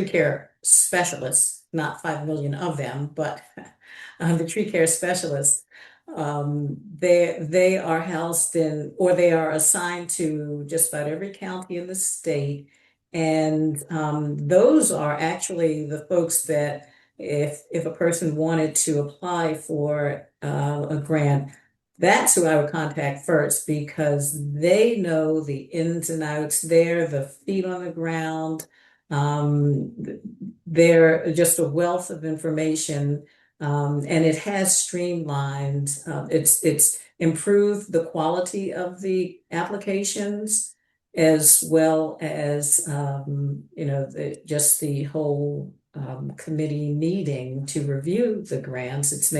care specialists, not 5 million of them, but the tree care specialists, they are housed in, or they are assigned to just about every county in the state. And those are actually the folks that if a person wanted to apply for a grant, that's who I would contact first, because they know the ins and outs. They're the feet on the ground. Um, they're just a wealth of information, and it has streamlined. It's improved the quality of the applications, as well as just the whole committee meeting to review the grants. It's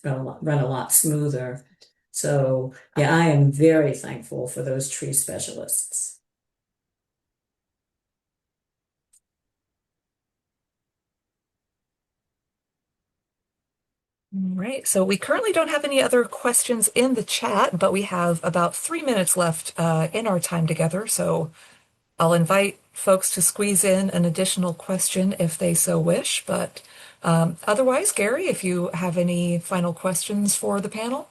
run a lot smoother. So yeah, I am very thankful for those tree specialists. Right. So we currently don't have any other questions in the chat, but we have about 3 minutes left in our time together. So I'll invite folks to squeeze in an additional question if they so wish. But otherwise, Gary, if you have any final questions for the panel.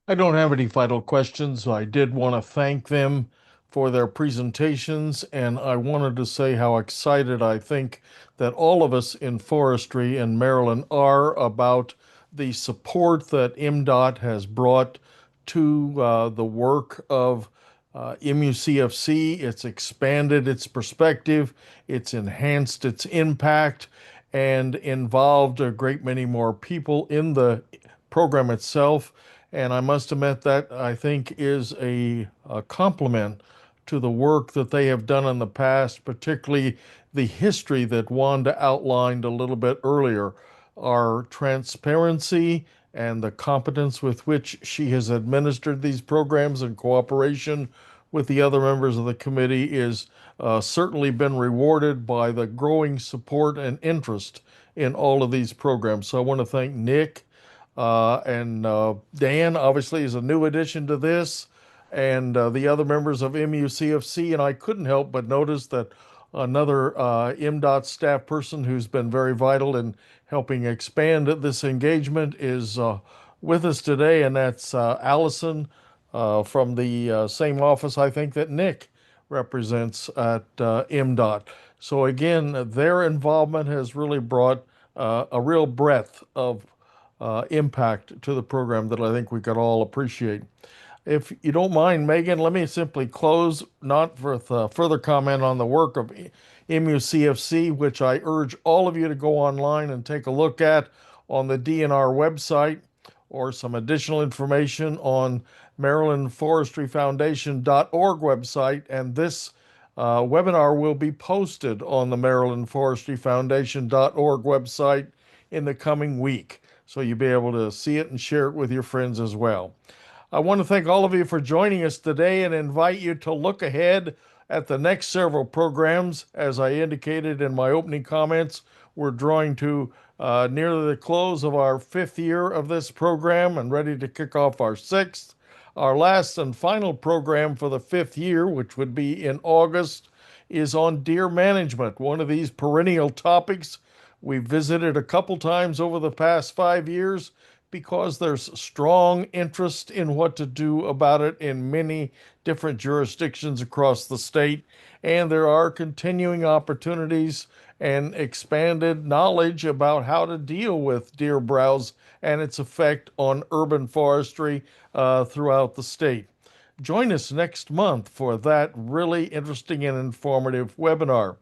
I don't have any final questions. I did want to thank them for their presentations, and I wanted to say how excited I think that all of us in forestry in Maryland are about the support that MDOT has brought to the work of MUCFC. It's expanded its perspective, it's enhanced its impact, and involved a great many more people in the program itself. And I must admit that I think is a compliment to the work that they have done in the past, particularly the history that Wanda outlined a little bit earlier. Our transparency and the competence with which she has administered these programs in cooperation with the other members of the committee is certainly been rewarded by the growing support and interest in all of these programs. So I want to thank Nick and Dan, obviously, is a new addition to this, and the other members of MUCFC. And I couldn't help but notice that another MDOT staff person who's been very vital in helping expand this engagement is with us today, and that's Allison from the same office, I think, that Nick represents at MDOT. So again, their involvement has really brought a real breadth of impact to the program that I think we could all appreciate. If you don't mind, Megan, let me simply close, not with further comment on the work of MUCFC, which I urge all of you to go online and take a look at on the DNR website, or some additional information on MarylandForestryFoundation.org website. And this webinar will be posted on the MarylandForestryFoundation.org website in the coming week. So you'll be able to see it and share it with your friends as well. I want to thank all of you for joining us today and invite you to look ahead at the next several programs. As I indicated in my opening comments, we're drawing to near the close of our 5th year of this program and ready to kick off our 6th. Our last and final program for the 5th year, which would be in August, is on deer management, one of these perennial topics we've visited a couple times over the past 5 years because there's strong interest in what to do about it in many different jurisdictions across the state, and there are continuing opportunities and expanded knowledge about how to deal with deer browse and its effect on urban forestry throughout the state. Join us next month for that really interesting and informative webinar.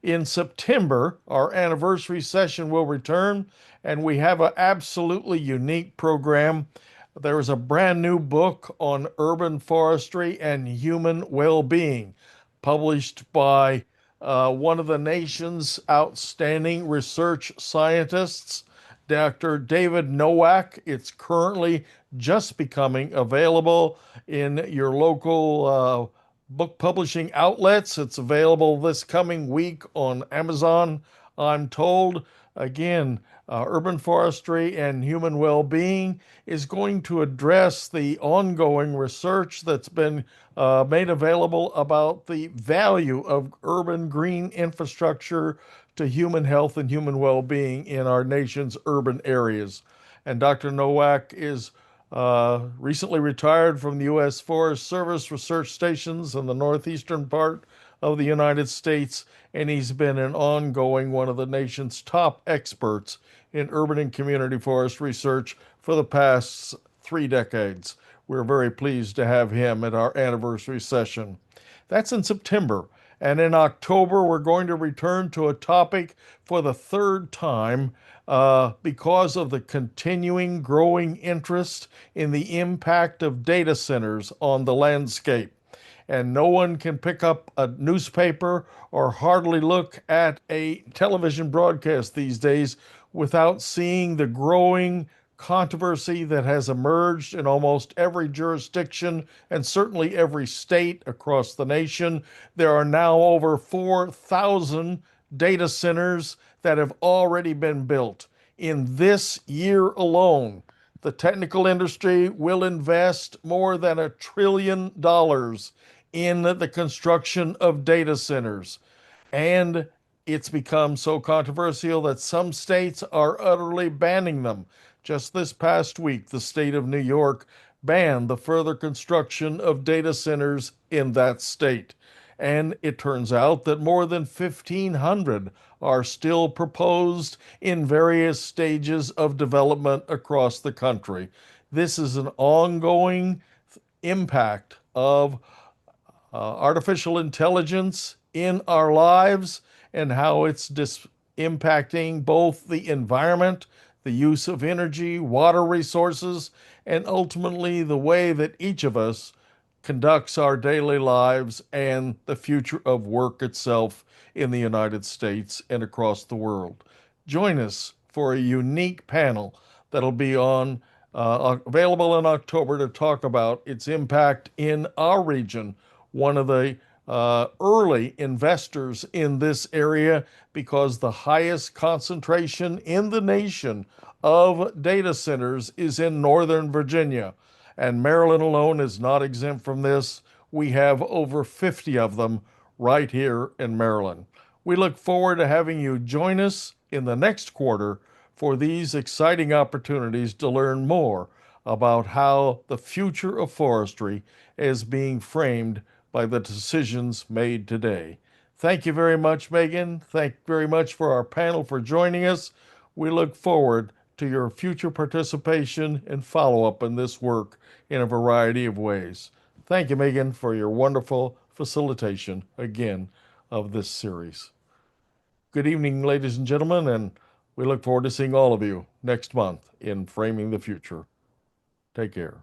In September, our anniversary session will return, and we have an absolutely unique program. There is a brand new book on urban forestry and human well being, published by one of the nation's outstanding research scientists, Dr. David Nowak. It's currently just becoming available in your local book publishing outlets. It's available this coming week on Amazon, I'm told. Again, urban forestry and human well being is going to address the ongoing research that's been made available about the value of urban green infrastructure to human health and human well being in our nation's urban areas. And Dr. Nowak is recently retired from the U.S. Forest Service research stations in the northeastern part of the United States, and he's been an ongoing one of the nation's top experts in urban and community forest research for the past 3 decades. We're very pleased to have him at our anniversary session. That's in September. And in October, we're going to return to a topic for the third time because of the continuing growing interest in the impact of data centers on the landscape. And no one can pick up a newspaper or hardly look at a television broadcast these days without seeing the growing controversy that has emerged in almost every jurisdiction and certainly every state across the nation. There are now over 4,000 data centers that have already been built. In this year alone, the technical industry will invest more than $1 trillion in the construction of data centers. And it's become so controversial that some states are utterly banning them. Just this past week, the state of New York banned the further construction of data centers in that state. And it turns out that more than 1,500 are still proposed in various stages of development across the country. This is an ongoing impact of artificial intelligence in our lives and how it's impacting both the environment, the use of energy, water resources, and ultimately the way that each of us conducts our daily lives and the future of work itself in the United States and across the world. Join us for a unique panel that'll be on available in October to talk about its impact in our region, one of the early investors in this area because the highest concentration in the nation of data centers is in Northern Virginia. And Maryland alone is not exempt from this. We have over 50 of them right here in Maryland. We look forward to having you join us in the next quarter for these exciting opportunities to learn more about how the future of forestry is being framed by the decisions made today. Thank you very much, Megan. Thank you very much for our panel for joining us. We look forward to your future participation and follow-up in this work in a variety of ways. Thank you, Megan, for your wonderful facilitation again of this series. Good evening, ladies and gentlemen, and we look forward to seeing all of you next month in Framing the Future. Take care.